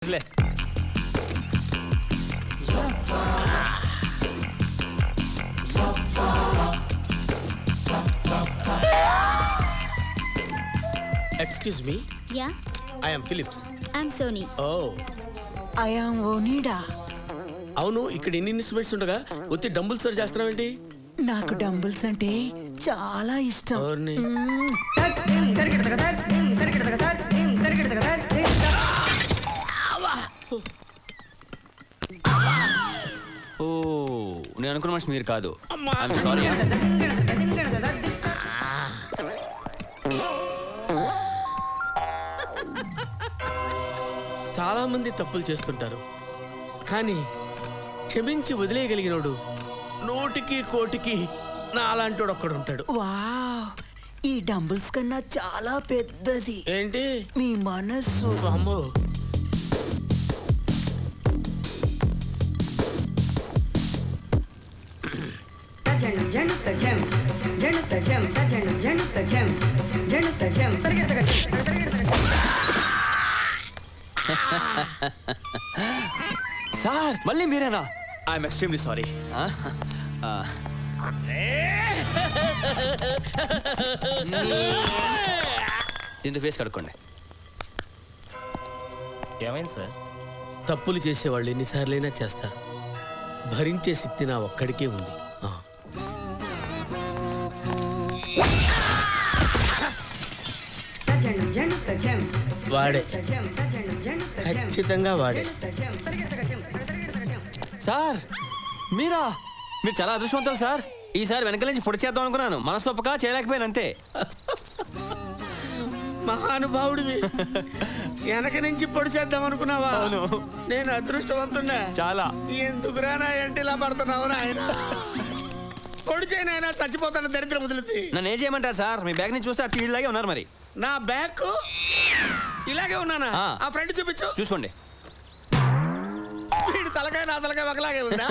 Excuse me. Yeah. I am Philips. I'm Sony. Oh. I am Onida. అవును, ఇక్కడ ఎన్ని instruments ఉండగా ఒత్తి డంబుల్స్ సర్ చేస్తున్నావేంటి? నాకు డంబుల్స్ అంటే చాలా ఇష్టం. ఓ, నేను అనుకున్న మనిషి మీరు కాదు. సారీ. చాలా మంది తప్పులు చేస్తుంటారు, కానీ క్షమించి వదిలేయగలిగినోడు నూటికి కోటికి నా అలాంటోడు ఒక్కడుంటాడు. వావ్, ఈ డంబుల్స్ కన్నా చాలా పెద్దది. ఏంటి? మీ మనస్సు. అమ్మో, సార్ మళ్ళీ మీరేనా? I'm extremely sorry. దీంతో ఫేస్ కడుక్కోండి. ఏమైంది సార్? తప్పులు చేసేవాళ్ళు ఎన్నిసార్లైనా చేస్తారు, భరించే శక్తి నా ఒక్కడికే ఉంది. వాడే, ఖచ్చితంగా వాడే. సార్ మీరా? మీరు చాలా అదృష్టవంతులు సార్. ఈసారి వెనక నుంచి పొడి చేద్దాం అనుకున్నాను, మనసొప్పక చేయలేకపోయాను అంతే. మహానుభావుడివి, వెనక నుంచి పొడి చేద్దాం అనుకున్నావా? అవును. నేను అదృష్టవంతున్నా చాలా. ఎందుకురా నా ఎంటి ఇలా పడుతున్నావు ఆయన? పొడి చేయనైనా చచ్చిపోతాను దరిద్రం వదులుతుంది. నన్ను ఏం చేయమంటారు సార్? మీ బ్యాగ్ నుంచి చూస్తే ఆ ఫీల్డ్ లాగే ఉన్నారు. మరి నా బ్యాగ్ ఇలాగే ఉన్నానా? ఆ ఫ్రెండ్ చూపించు. చూసుకోండి. వీడి తలకాయ నా తలకాయ ఒకలాగే ఉందా?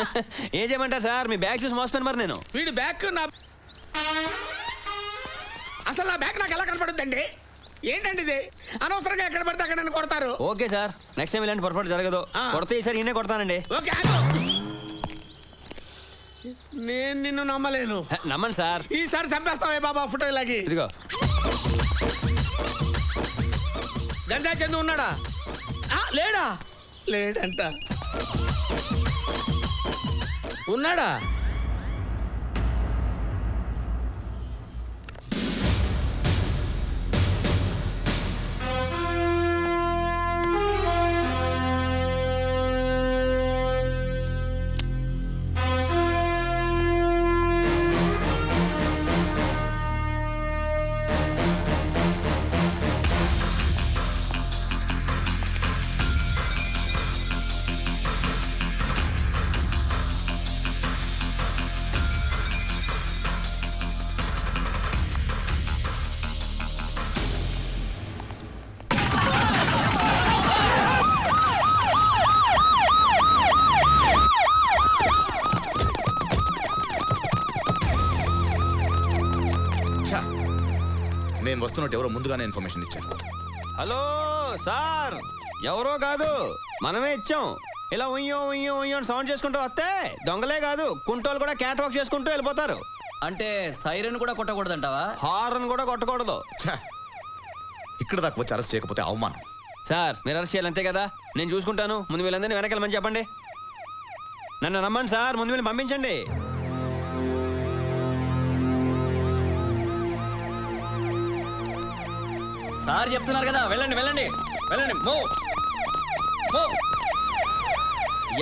ఏం చేయమంటారు సార్? మీ బ్యాగ్ చూసి మోసపోయాను మరి నేను. వీడి బ్యాగ్ నా అసలు నా బ్యాగ్ నాకు ఎలా కనపడుతుందండి? ఏంటండి ఇది? అనవసరంగా ఎక్కడ పడితే అక్కడ నన్ను కొడతారు. ఓకే సార్, నెక్స్ట్ టైం ఇలాంటి పొరపాటు జరగదు. కొడితే ఈసారి ఈయనే కొడతానండి. ఓకే, నేను నిన్ను నమ్మలేను. నమ్మండి సార్. ఈసారి చంపేస్తావే బాబా ఫోటో ఇలాగి. ఇదిగో. గంజా చందు ఉన్నాడా? లేడా? లేడంట. ఉన్నాడా? నేను వస్తున్నట్టు ఎవరో ముందుగానే ఇన్ఫర్మేషన్ ఇచ్చారు. హలో సార్, ఎవరో కాదు మనమే ఇచ్చాం. ఇలా ఉయ్యో ఉయ్యో ఉయ్యో అని సౌండ్ చేసుకుంటూ వస్తే దొంగలే కాదు కుంటోలు కూడా క్యాట్ వాక్ చేసుకుంటూ వెళ్ళిపోతారు. అంటే సైరన్ కూడా కొట్టకూడదంటావా? హార్న్ కూడా కొట్టకూడదు. ఇక్కడ దాకా వచ్చి అరెస్ట్ చేయకపోతే అవమానం. సార్ మీరు అరెస్ట్ చేయాలి అంతే కదా? నేను చూసుకుంటాను. ముందు వీళ్ళందరినీ వెనకెళ్ళమని చెప్పండి. నన్ను నమ్మండి సార్, ముందు వీళ్ళని పంపించండి. సార్ చెప్తున్నారు కదా, వెళ్ళండి వెళ్ళండి వెళ్ళండి.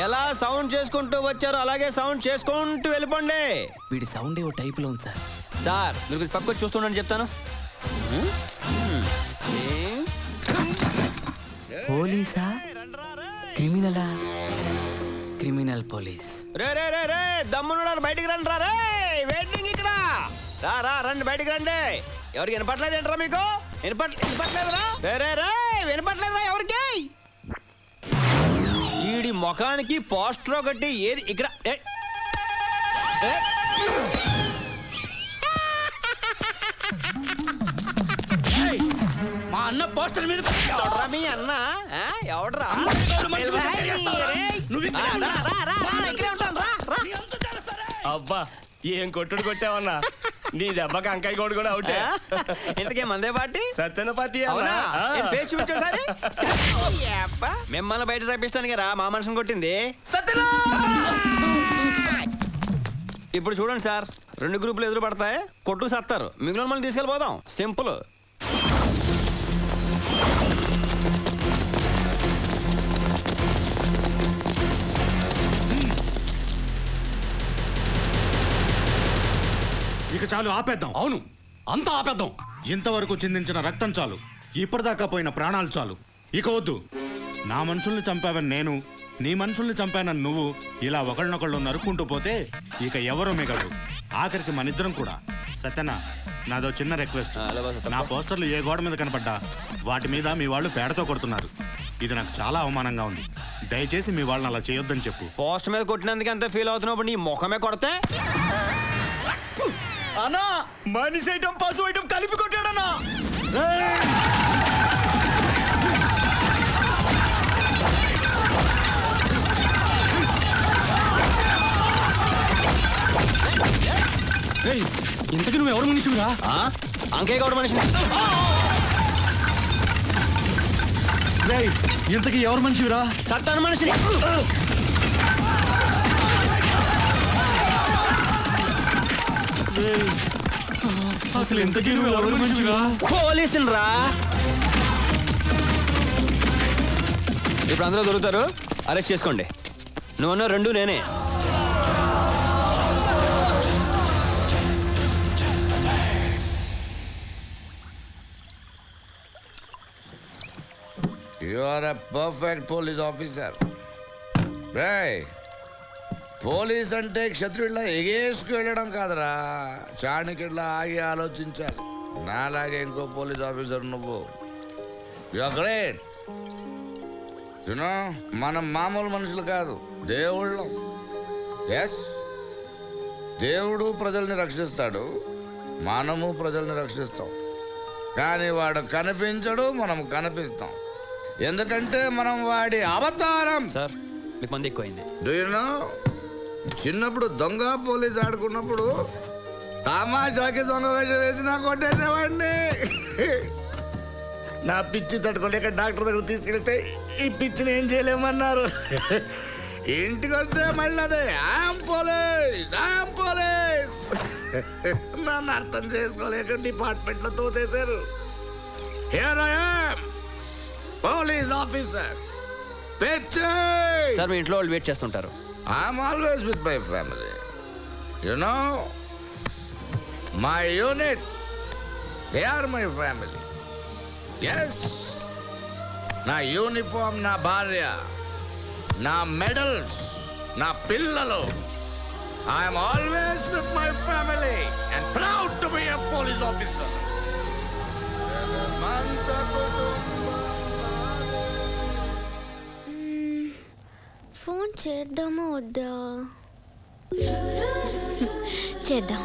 ఎలా సౌండ్ చేసుకుంటూ వచ్చారో అలాగే సౌండ్ చేసుకుంటూ వెళ్ళిపోండి. వీడి సౌండ్ ఏవో టైపులో ఉంది సార్. సార్ మీరు కొంచెం పక్కకు చూస్తుండని చెప్తాను. పోలీసా క్రిమినలా? Criminal police. రే రే రే రే దమ్మునున్నారు, బయటికి రండి రా. రే వెయిటింగ్ ఇక్కడ. రా రా రండి, బయటికి రండి. ఎవరికి వినపట్లేదు ఏంట్రా మీకు? వినపట్లేదురా? రే రే రే వినపట్లేదురా ఎవరికి? ఈడి ముఖానికి పోస్టర్ ఒకటి ఏది ఇక్కడ? మా అన్న పోస్టర్ మీద ఎవడ్రా మీ అన్న ఆ? ఎవడ్రా ఇక్కడే ఉంటాను రా అబ్బా ఏం కొట్టుడు కొట్టావన్నా నీ దెబ్బకి అంకాయ కోడి కూడా అవుటే ఇంతకే మందే పార్టీ సత్యన పార్టీ అవునా ఫేస్ చూపించోసారి మిమ్మల్ని బయట రప్పిస్తాను కదా మా మనిషిని కొట్టింది ఇప్పుడు చూడండి సార్ 2 గ్రూపులు ఎదురు పడతాయి కొట్టు సత్తారు మిగిలిన మనం తీసుకెళ్ళిపోదాం సింపుల్ ఇక చాలు ఆపేద్దాం. అవును అంతా ఆపేద్దాం. ఇంతవరకు చిందించిన రక్తం చాలు, ఇప్పటిదాకా పోయిన ప్రాణాలు చాలు. ఇక వద్దు. నా మనుషుల్ని చంపావని నేను, నీ మనుషుల్ని చంపానని నువ్వు, ఇలా ఒకళ్ళనొకళ్ళు నరుక్కుంటూ పోతే ఇక ఎవరో మిగలరు. ఆఖరికి మనిద్దరం కూడా. సత్యన, నాదో చిన్న రిక్వెస్ట్. నా పోస్టర్లు ఏ గోడ మీద కనపడ్డా వాటి మీద మీ వాళ్ళు పేడతో కొడుతున్నారు. ఇది నాకు చాలా అవమానంగా ఉంది. దయచేసి మీ వాళ్ళని అలా చేయొద్దని చెప్పు. పోస్ట్ మీద కొట్టినందుకు ఎంత ఫీల్ అవుతున్నప్పుడు నీ ముఖమే కొడితే అన్నా మనిషి ఐటమ్ పశు ఐటమ్ కలిపి కొట్టాడన్నా. ఇంతకి నువ్వు ఎవరు మనిషివిరా? అంకే గౌడ మనిషిని. ఇంతకీ ఎవరు మనిషివిరా? చట్టాను మనిషిని. అసలు ఇంతకీ నువ్వు ఎవరు మనిషివిరా? పోలీసులు రా. ఇప్పుడు అందరూ దొరుకుతారు, అరెస్ట్ చేసుకోండి. నువ్వన్నా 2 నేనే. You are a perfect police officer. Right. Police అంటే క్షత్రుడిలా ఎగేసుకు వెళ్ళడం కాదురా, చాణక్యుడిలా ఆగి ఆలోచించాలి. నాలాగే ఇంకో పోలీస్ ఆఫీసర్ నువ్వు. You are great. యునో, మనం మామూలు మనుషులు కాదు, దేవుళ్ళం. ఎస్, దేవుడు ప్రజల్ని రక్షిస్తాడు, మనము ప్రజల్ని రక్షిస్తాం. కానీ వాడు కనిపించడు, మనం కనిపిస్తాం. ఎందుకంటే మనం వాడి అవతారం. సార్ మీకు మంది ఎక్కువైంది. డూ యు నో, చిన్నప్పుడు దొంగ పోలీస్ ఆడుకున్నప్పుడు తమాషాకి దొంగ వేషం వేసి నాకు కొట్టేసేవాడిని. నా పిచ్చి తట్టుకోలేక డాక్టర్ దగ్గర తీసుకెళ్తే ఈ పిచ్చిని ఏం చేయలేమన్నారు. ఇంటికి వస్తే మళ్ళీ అదే ఐయామ్ పోలీస్, ఐయామ్ పోలీస్. నన్ను అర్థం చేసుకోలేక డిపార్ట్మెంట్లో తోసేశారు. Here I am, police officer. పిచ్చి. సార్ మీ ఇంట్లో వాళ్ళు వెయిట్ చేస్తుంటారు. I'm always with my family. You know, my unit, they are my family. Yes. నా యూనిఫామ్, నా భార్య, నా మెడల్స్, నా పిల్లలు. I'm always with my family and proud to be a police officer. Phone చేద్దామా వద్దా? చేద్దాం.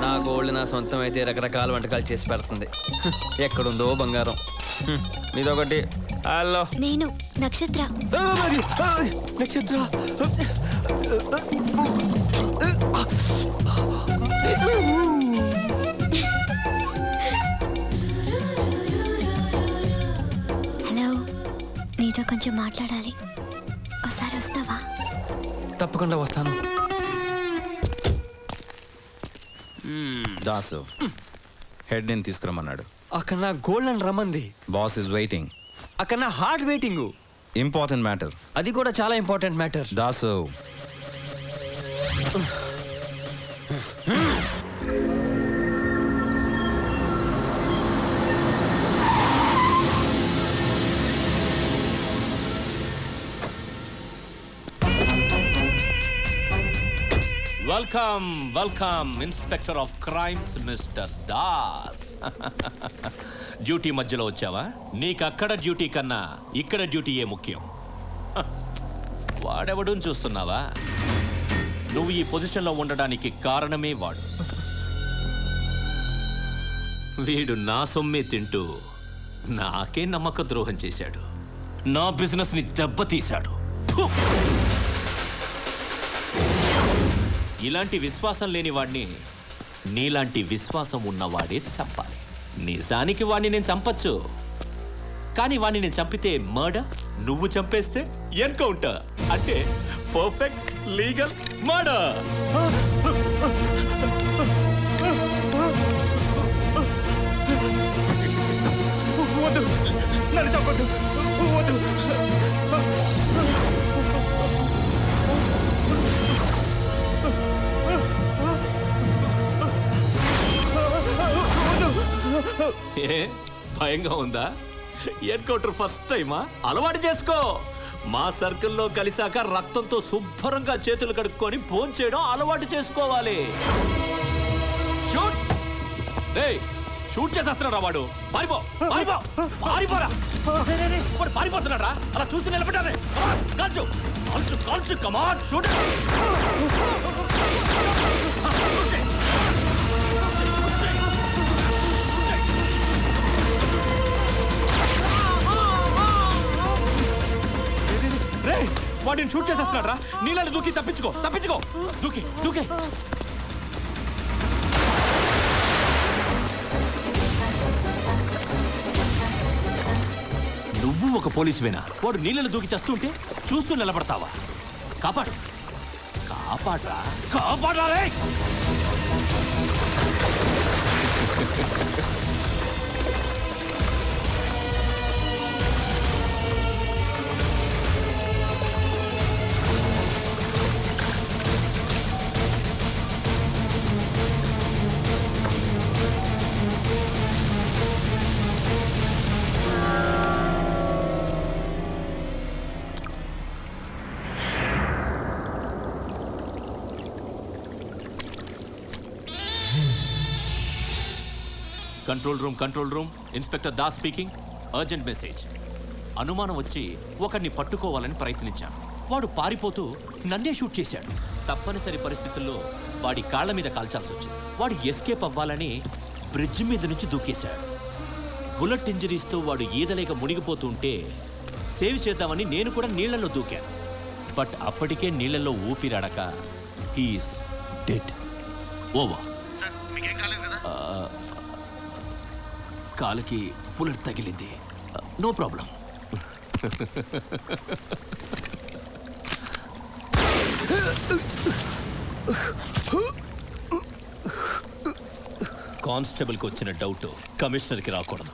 నా గోల్డ్ నా సొంతం అయితే రకరకాల వంటకాలు చేసి పెడుతుంది. ఎక్కడుందో బంగారం. మీదొకటి. హలో, నేను నక్షత్ర. నక్షత్ర. హలో, నీతో కొంచెం మాట్లాడాలి. ఒకసారి వస్తావా? తప్పకుండా వస్తాను. దాసు హెడ్ నేను తీసుకురమ్మన్నాడు. అక్కడ నా గోల్డ్ అని రమ్మంది. Boss is waiting. అక్కడ నా హార్ట్ వెయిటింగ్. Important matter. అది కూడా చాలా important matter. Dasu welcome welcome inspector of crimes mister Das. Duty మధ్యలో వచ్చావా? నీకు అక్కడ డ్యూటీ కన్నా ఇక్కడ డ్యూటీయే ముఖ్యం. వాడెవడూ చూస్తున్నావా? నువ్వు ఈ పొజిషన్లో ఉండడానికి కారణమే వాడు. వీడు నా సొమ్మే తింటూ నాకే నమ్మక ద్రోహం చేశాడు. నా బిజినెస్ ని దెబ్బతీశాడు. ఫు! ఇలాంటి విశ్వాసం లేని వాడిని నీలాంటి విశ్వాసం ఉన్నవాడే చంపాలి. నిజానికి వాడిని నేను చంపచ్చు, కానీ వాడిని నేను చంపితే మర్డర్, నువ్వు చంపేస్తే ఎన్కౌంటర్. అంటే పర్ఫెక్ట్ లీగల్ మర్డర్. వద్దు, నన్ను చంపొద్దు, వద్దు. ఏ భయంగా ఉందా? ఎన్కౌంటర్ ఫస్ట్ టైమా? అలవాటు చేసుకో. మా సర్కిల్లో కలిసాక రక్తంతో శుభ్రంగా చేతులు కడుక్కొని ఫోన్ చేయడం అలవాటు చేసుకోవాలి. షూట్! రేయ్, షూట్ చేసేస్తున్నాడా వాడు? పారిపో, పారిపో, పారిపోరా! వాడు పారిపోతున్నాడా? అలా చూసి నిలబడ్డారే. కాల్చు, కాల్చు, కాల్చు, కమాన్ షూట్! రే, వాడిని షూట్ చేసేస్తున్నాడు రా. నీళ్ళని దూకి తప్పించుకో, తప్పించుకో, దూకి, దూకి. నువ్వు ఒక పోలీసువేనా? వాడు నీళ్ళని దూకి చేస్తుంటే చూస్తూ నిలబడతావా? కాపాడు, కాపాడరా, కాపాడరా రే! Control room, inspector Das speaking. Urgent message. అనుమానం వచ్చి ఒకరిని పట్టుకోవాలని ప్రయత్నించాను. వాడు పారిపోతూ నన్నే షూట్ చేశాడు. తప్పనిసరి పరిస్థితుల్లో వాడి కాళ్ళ మీద కాల్చాల్సి వచ్చింది. వాడు ఎస్కేప్ అవ్వాలని బ్రిడ్జ్ మీద నుంచి దూకేశాడు. బుల్లెట్ ఇంజరీస్తో వాడు ఈదలేక మునిగిపోతుంటే సేవ్ చేద్దామని నేను కూడా నీళ్లలో దూకాను. బట్ అప్పటికే నీళ్లలో ఊపిరాడక హీఈస్ డెడ్. ఓవర్. కాలుకి బుల్లెట్ తగిలింది. No problem. కానిస్టేబుల్కి వచ్చిన డౌట్ కమిషనర్కి రాకూడదు.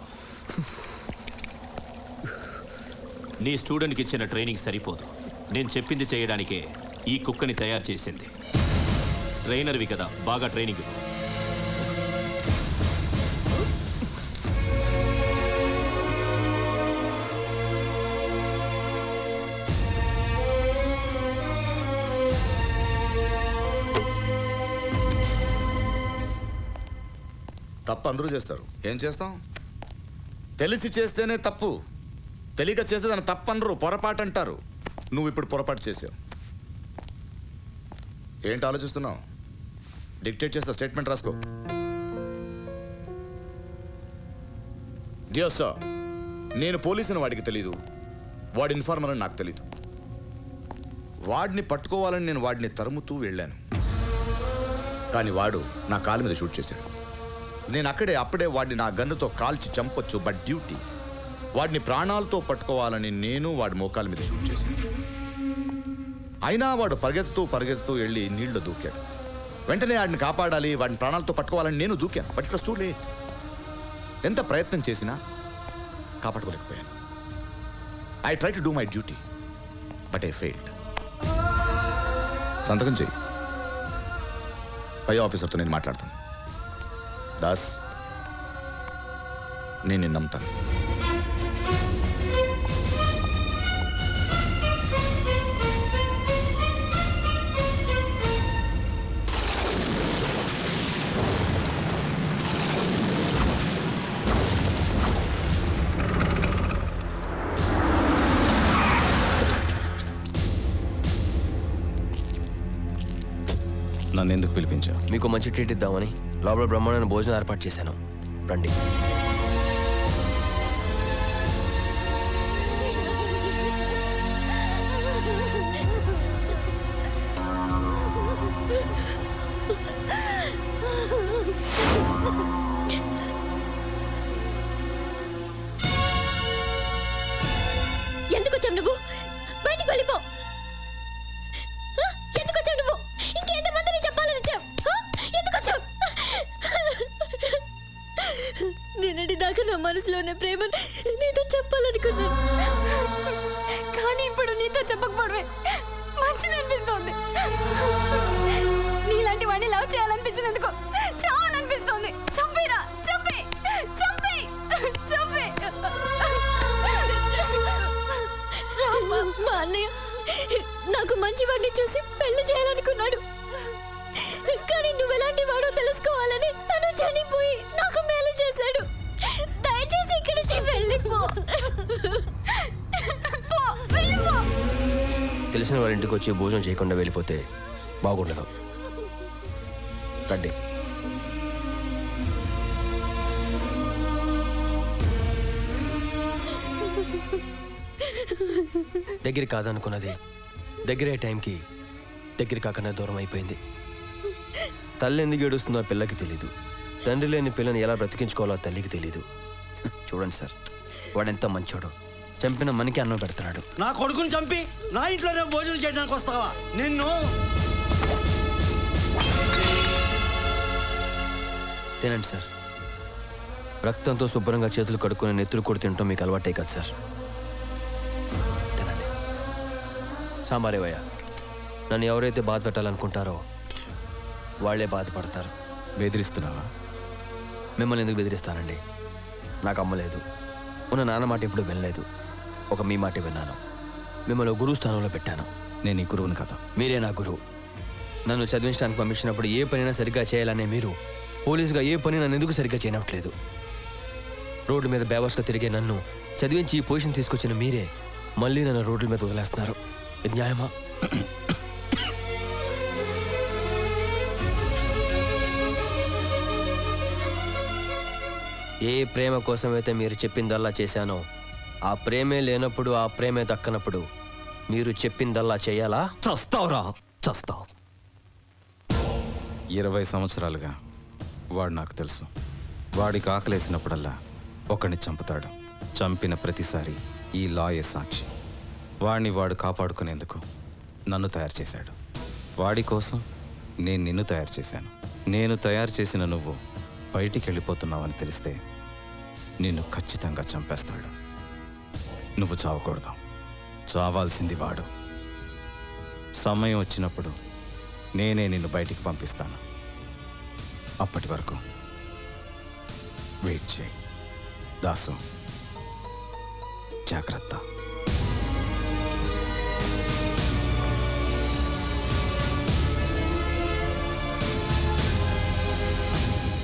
నీ స్టూడెంట్కి ఇచ్చిన ట్రైనింగ్ సరిపోదు. నేను చెప్పింది చేయడానికే ఈ కుక్కని తయారు చేసింది. ట్రైనర్వి కదా, బాగా ట్రైనింగ్. తప్పు అందరూ చేస్తారు, ఏం చేస్తాం? తెలిసి చేస్తేనే తప్పు, తెలియక చేస్తే దాన్ని తప్పు అనరు, పొరపాటు అంటారు. నువ్వు ఇప్పుడు పొరపాటు చేసావు. ఏంటి ఆలోచిస్తున్నావు? డిక్టేట్ చేస్తా, స్టేట్మెంట్ రాసుకో. డియర్ సార్, నేను పోలీసుని వాడికి తెలీదు, వాడి ఇన్ఫార్మర్ అని నాకు తెలీదు. వాడిని పట్టుకోవాలని నేను వాడిని తరుముతూ వెళ్ళాను, కానీ వాడు నా కాలు మీద షూట్ చేశాడు. నేను అప్పుడే వాడిని నా గన్నుతో కాల్చి చంపొచ్చు, బట్ డ్యూటీ. వాడిని ప్రాణాలతో పట్టుకోవాలని నేను వాడి మోకాల మీద షూట్ చేశాను. అయినా వాడు పరిగెత్తుతూ వెళ్ళి నీళ్లు దూకాడు. వెంటనే వాడిని కాపాడాలి, వాడిని ప్రాణాలతో పట్టుకోవాలని నేను దూకాను, but it was too late. ఎంత ప్రయత్నం చేసినా కాపాడుకోలేకపోయాను. I try to do my duty, but I failed. సంతకం చేయి, పై ఆఫీసర్తో నేను మాట్లాడతాను. దాస్, నేను నిన్ను నమ్ముతాను. నన్ను ఎందుకు పిలిపించావు? మీకు మంచి ట్రీట్ ఇద్దామని లోపల బ్రహ్మాండమైన భోజనం ఏర్పాటు చేశాను. రండి. ఎందుకు వచ్చావు నువ్వు? బయటికి వెళ్ళిపో. ఎందుకు వచ్చావు నువ్వు? ఇంకెంతమందిని చెప్పాలని వచ్చావు? ఎందుకు వచ్చావు? నిన్నటి దాకా నా మనసులో ఉన్న ప్రేమను నీతో చెప్పాలనుకున్నాను, కానీ ఇప్పుడు నీతో చెప్పకపోవడమే మంచిది అనిపిస్తోంది. నీలాంటి వాడిని లవ్ చేయాలనిపించినందుకు చావాలనిపిస్తోంది. చంపిరా, చంపి చంపి చంపి. మా అన్నయ్య నాకు మంచి వాడిని చూసి పెళ్లి చేయాలనుకున్నాడు, కానీ నువ్వు ఎలాంటి వాడో తెలుసుకోవాలని తను చనిపోయి నాకు మేలు చేశాడు. దయచేసి ఇక్కడి నుంచి వెళ్ళిపో. పో, వెళ్ళిపో. తెలిసిన వారి ఇంటికి వచ్చి భోజనం చేయకుండా వెళ్ళిపోతే బాగుండదు. రండి. దగ్గర కాదనుకున్నది దగ్గరే టైంకి దగ్గర కాకనే దూరం అయిపోయింది. తల్లి ఎందుకు ఏడుస్తుందో ఆ పిల్లకి తెలీదు. తండ్రి లేని పిల్లని ఎలా బ్రతికించుకోవాలో ఆ తల్లికి తెలీదు. చూడండి సార్, వాడెంత మంచోడో. చంపిన మనకి అన్నం పెడుతున్నాడు. నా కొడుకుని చంపి నా ఇంట్లోనే భోజనం చేయడానికి వస్తావా? నిన్ను తినండి సార్. రక్తంతో శుభ్రంగా చేతులు కడుక్కుని నెత్తురు కొడి తినటం మీకు అలవాటే కదా సార్. తినండి. సాంబారేవయ్య, నన్ను ఎవరైతే బాధ పెట్టాలనుకుంటారో వాళ్ళే బాధపడతారు. బెదిరిస్తున్నావా? మిమ్మల్ని ఎందుకు బెదిరిస్తానండి? నాకు అమ్మ లేదు, ఉన్న నాన్న మాట ఎప్పుడు వినలేదు. ఒక మీ మాట విన్నాను. మిమ్మల్ని గురువు స్థానంలో పెట్టాను. నేను ఈ గురువుని కదా. మీరే నా గురువు. నన్ను చదివించడానికి పంపించినప్పుడు ఏ పనైనా సరిగ్గా చేయాలనే మీరు పోలీసుగా ఏ పని నన్ను ఎందుకు సరిగ్గా చేయనట్లేదు? రోడ్ల మీద బేవర్స్గా తిరిగే నన్ను చదివించి ఈ పొజిషన్ తీసుకొచ్చిన మీరే మళ్ళీ నన్ను రోడ్ల మీద వదిలేస్తున్నారు. ఇది న్యాయమా? ఏ ప్రేమ కోసమైతే మీరు చెప్పిందల్లా చేశానో ఆ ప్రేమే లేనప్పుడు, ఆ ప్రేమే దక్కనప్పుడు మీరు చెప్పిందల్లా చేయాలా? చస్తావురా, చస్తావు. 20 సంవత్సరాలుగా వాడు నాకు తెలుసు. వాడికి ఆకలేసినప్పుడల్లా ఒకడిని చంపుతాడు. చంపిన ప్రతిసారి ఈ లాయే సాక్షి. వాడిని వాడు కాపాడుకునేందుకు నన్ను తయారు చేశాడు. వాడి కోసం నేను నిన్ను తయారు చేశాను. నేను తయారు చేసిన నువ్వు బయటికి వెళ్ళిపోతున్నావని తెలిస్తే నిన్ను ఖచ్చితంగా చంపేస్తాడు. నువ్వు చావకూడదు. చావాల్సింది వాడు. సమయం వచ్చినప్పుడు నేనే నిన్ను బయటికి పంపిస్తాను. అప్పటి వరకు వెయిట్ చేయి. దాసు, జాగ్రత్త.